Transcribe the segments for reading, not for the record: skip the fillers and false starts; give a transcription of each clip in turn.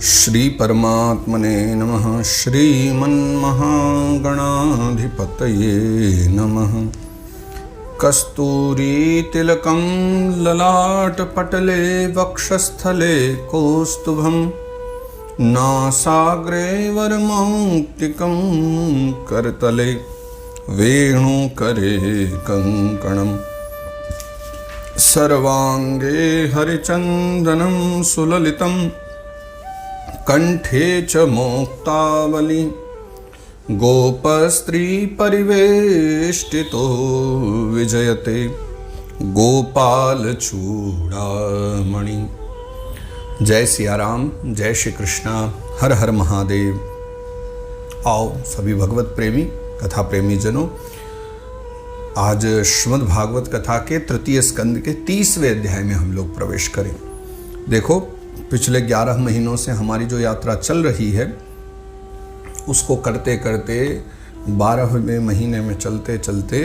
श्री परमात्मने नमः। श्रीमन्महागणाधिपतये नमः। कस्तूरीतिलकं ललाटपटले वक्षस्थले कौस्तुभं नासाग्रे वरमौक्तिकं करतले वेणुकरे कङ्कणम् सर्वांगे हरिचन्दनं सुललितं कंठे च मोक्तावली गोपस्त्री परिवेष्टितो विजयते गोपाल चूड़ामणि। जय सिया राम, जय श्री कृष्णा, हर हर महादेव। आओ सभी भगवत प्रेमी, कथा प्रेमी जनों, आज श्रीमद् भागवत कथा के तृतीय स्कंद के 30वें अध्याय में हम लोग प्रवेश करें। देखो, पिछले 11 महीनों से हमारी जो यात्रा चल रही है उसको करते करते 12वें महीने में चलते चलते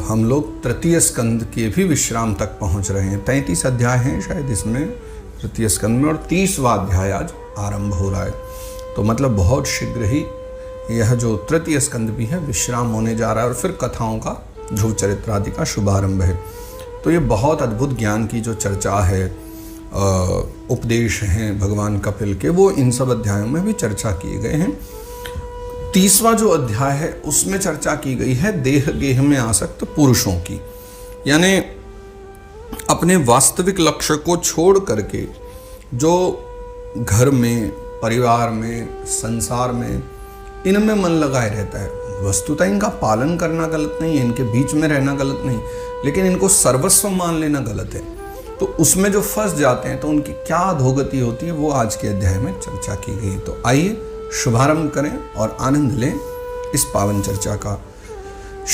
हम लोग तृतीय स्कंद के भी विश्राम तक पहुंच रहे हैं। 33 अध्याय हैं शायद इसमें तृतीय स्कंद में, और 30वां अध्याय आज आरंभ हो रहा है। तो मतलब बहुत शीघ्र ही यह जो तृतीय स्कंद भी है विश्राम होने जा रहा है और फिर कथाओं का ध्रुव चरित्र आदि का शुभारंभ है। तो ये बहुत अद्भुत ज्ञान की जो चर्चा है, उपदेश हैं भगवान कपिल के, वो इन सब अध्यायों में भी चर्चा किए गए हैं। 30वां जो अध्याय है उसमें चर्चा की गई है देह गेह में आसक्त पुरुषों की, यानी अपने वास्तविक लक्ष्य को छोड़ करके जो घर में, परिवार में, संसार में, इनमें मन लगाए रहता है। वस्तुतः इनका पालन करना गलत नहीं है, इनके बीच में रहना गलत नहीं, लेकिन इनको सर्वस्व मान लेना गलत है। तो उसमें जो फंस जाते हैं तो उनकी क्या अधोगति होती है वो आज के अध्याय में चर्चा की गई। तो आइए शुभारंभ करें और आनंद लें इस पावन चर्चा का।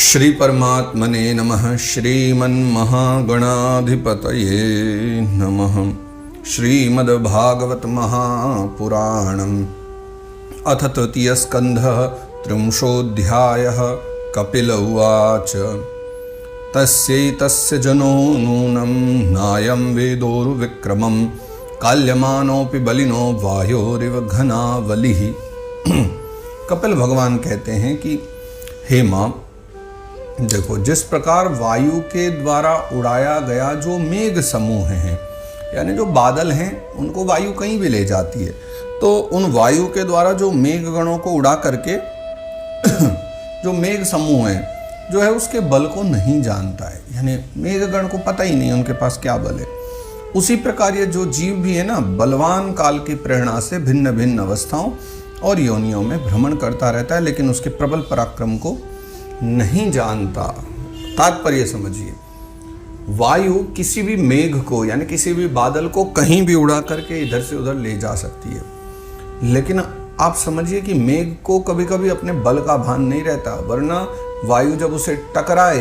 श्री परमात्मने नमः। श्रीमन्महागणाधिपतये नमः। श्रीमद्भागवत महापुराणम् अथ तृतीय स्कन्धः त्रिंशोऽध्यायः। कपिल उवाच तस्यैतस्य जनो नूनं नायं वेदोर्विक्रमं काल्यमानोऽपि बलिनो वायोरिव घनावलिः। कपिल भगवान कहते हैं कि हे माँ, देखो जिस प्रकार वायु के द्वारा उड़ाया गया जो मेघ समूह हैं, यानी जो बादल हैं, उनको वायु कहीं भी ले जाती है, तो उन वायु के द्वारा जो मेघ गणों को उड़ा करके जो मेघ समूह है जो है उसके बल को नहीं जानता है, यानी मेघगण को पता ही नहीं उनके पास क्या बल है। उसी प्रकार ये जो जीव भी है ना, बलवान काल की प्रेरणा से भिन्न भिन्न अवस्थाओं और योनियों में भ्रमण करता रहता है, लेकिन उसके प्रबल पराक्रम को नहीं जानता। तात्पर्य समझिए, वायु किसी भी मेघ को यानी किसी भी बादल को कहीं भी उड़ा करके इधर से उधर ले जा सकती है, लेकिन आप समझिए कि मेघ को कभी कभी अपने बल का भान नहीं रहता, वरना वायु जब उसे टकराए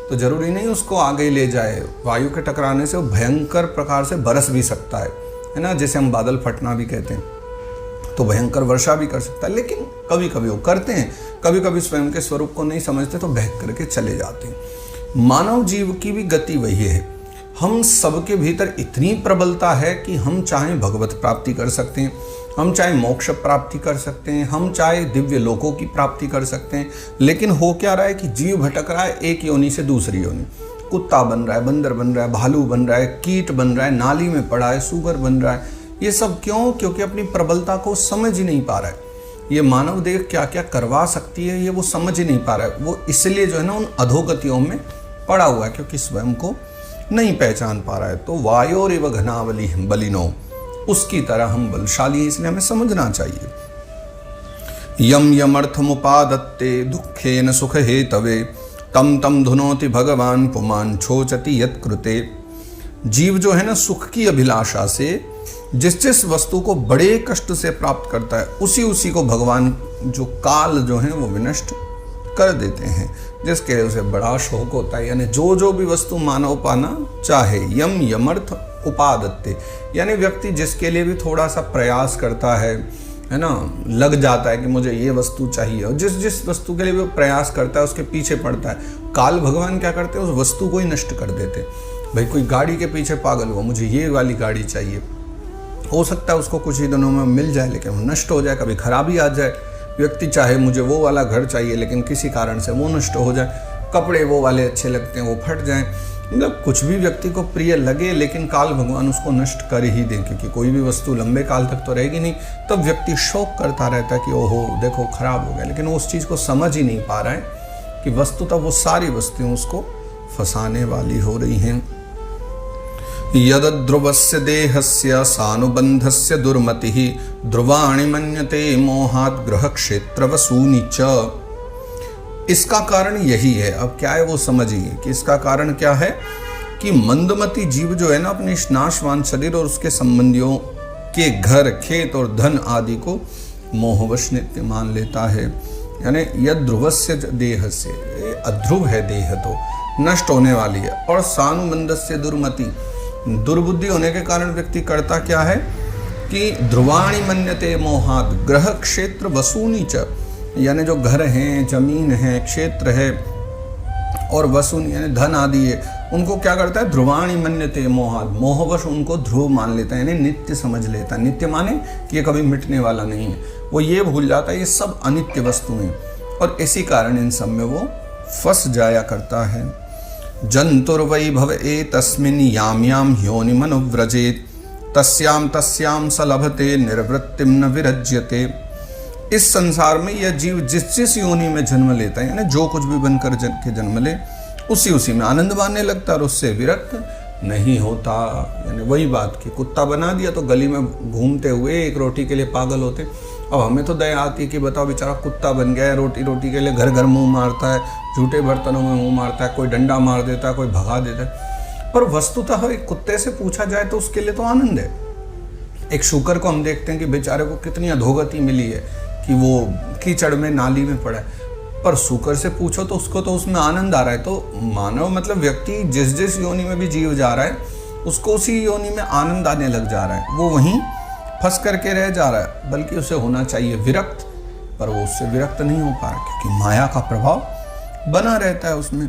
तो जरूरी नहीं उसको आगे ले जाए। वायु के टकराने से वो भयंकर प्रकार से बरस भी सकता है ना, जैसे हम बादल फटना भी कहते हैं, तो भयंकर वर्षा भी कर सकता है। लेकिन कभी कभी वो करते हैं, कभी कभी स्वयं के स्वरूप को नहीं समझते तो बहक करके चले जाते हैं। मानव जीव की भी गति वही है। हम सबके भीतर इतनी प्रबलता है कि हम चाहे भगवत प्राप्ति कर सकते हैं, हम चाहे मोक्ष प्राप्ति कर सकते हैं, हम चाहे दिव्य लोकों की प्राप्ति कर सकते हैं, लेकिन हो क्या रहा है कि जीव भटक रहा है एक योनि से दूसरी योनि। कुत्ता बन रहा है, बंदर बन रहा है, भालू बन रहा है, कीट बन रहा है, नाली में पड़ा है, सूगर बन रहा है। ये सब क्यों? क्योंकि अपनी प्रबलता को समझ ही नहीं पा रहा है। ये मानव देह क्या क्या करवा सकती है ये वो समझ ही नहीं पा रहा है। वो इसलिए जो है ना उन अधोगतियों में पड़ा हुआ है, क्योंकि स्वयं को नहीं पहचान पा रहा है। तो वायोरिव घनावली बलिनो, उसकी तरह हम बलशाली हैं, इसलिए हमें समझना चाहिए। यम यमर्थमुपादत्ते दुःखेन सुख हेतवे तम तम धुनोति भगवान पुमान छोचति यत्कृते। जीव जो है ना सुख की अभिलाषा से जिस जिस वस्तु को बड़े कष्ट से प्राप्त करता है उसी उसी को भगवान जो काल जो है वो विनष्ट कर देते हैं, जिसके उसे बड़ा शोक होता है। यानी जो जो भी वस्तु मानव पाना चाहे, यम यमर्थ उपादत्ते, यानी व्यक्ति जिसके लिए भी थोड़ा सा प्रयास करता है ना, लग जाता है कि मुझे ये वस्तु चाहिए, और जिस जिस वस्तु के लिए वो प्रयास करता है उसके पीछे पड़ता है, काल भगवान क्या करते हैं उस वस्तु को ही नष्ट कर देते। भाई कोई गाड़ी के पीछे पागल हुआ, मुझे ये वाली गाड़ी चाहिए, हो सकता है उसको कुछ ही दिनों में मिल जाए लेकिन वो नष्ट हो जाए, कभी खराबी आ जाए। व्यक्ति चाहे मुझे वो वाला घर चाहिए लेकिन किसी कारण से वो नष्ट हो जाए, कपड़े वो वाले अच्छे लगते हैं वो फट जाएं, मतलब कुछ भी व्यक्ति को प्रिय लगे लेकिन काल भगवान उसको नष्ट कर ही दें, क्योंकि कोई भी वस्तु लंबे काल तक तो रहेगी नहीं। तब व्यक्ति शोक करता रहता है कि ओहो देखो खराब हो गया, लेकिन वो उस चीज़ को समझ ही नहीं पा रहा है कि वस्तुतः वो सारी वस्तुएं उसको फंसाने वाली हो रही हैं। यद्ध्रुवस्य देहस्य सानुबंधस्य दुर्मतिः ध्रुवाणि मन्यते मोहात् ग्रह क्षेत्र वसूनि च। इसका कारण यही है। अब क्या है वो समझिए कि इसका कारण क्या है कि मंदमती जीव जो है ना अपने इस नाशवान शरीर और उसके संबंधियों के घर, खेत और धन आदि को मोहवश नित्य मान लेता है। यानी यद्ध्रुवस्य देहस्य, अध्रुव है देह तो नष्ट होने वाली है, और सानुबंधस्य दुर्मति, दुर्बुद्धि होने के कारण व्यक्ति करता क्या है कि ध्रुवाणि मन्यते मोहात् ग्रह क्षेत्र वसूनि च, यानी जो घर हैं, जमीन है, क्षेत्र है और वसूनि यानी धन आदि है, उनको क्या करता है ध्रुवाणि मन्यते मोहात्, मोहवश उनको ध्रुव मान लेता है, यानी नित्य समझ लेता है। नित्य माने कि ये कभी मिटने वाला नहीं है, वो ये भूल जाता है ये सब अनित्य वस्तुएं, और इसी कारण इन सब में वो फंस जाया करता है। जंतुर्वै भव एतस्मिन् याम याम ह्योनिमनुव्रजेत् तस्याम तस्याम स लभते निर्वृत्तिम न विरज्यते। इस संसार में यह जीव जिस जिस योनि में जन्म लेता है, यानी जो कुछ भी बनकर के जन्म ले उसी में आनंद मानने लगता है और उससे विरक्त नहीं होता। यानी वही बात कि कुत्ता बना दिया तो गली में घूमते हुए एक रोटी के लिए पागल होते। अब हमें तो दया आती है कि बताओ बेचारा कुत्ता बन गया है, रोटी के लिए घर घर मुंह मारता है, झूठे बर्तनों में मुंह मारता है, कोई डंडा मार देता है, कोई भगा देता है। पर वस्तुतः एक कुत्ते से पूछा जाए तो उसके लिए तो आनंद है। एक शूकर को हम देखते हैं कि बेचारे को कितनी अधोगति मिली है कि वो कीचड़ में नाली में पड़ा है, पर शूकर से पूछो तो उसको तो उसमें आनंद आ रहा है। तो मानव मतलब व्यक्ति जिस जिस योनि में भी जीव जा रहा है उसको उसी योनि में आनंद आने लग जा रहा है, वो वहीं फंस करके रह जा रहा है। बल्कि उसे होना चाहिए विरक्त, पर वो उससे विरक्त नहीं हो पा रहा क्योंकि माया का प्रभाव बना रहता है उसमें।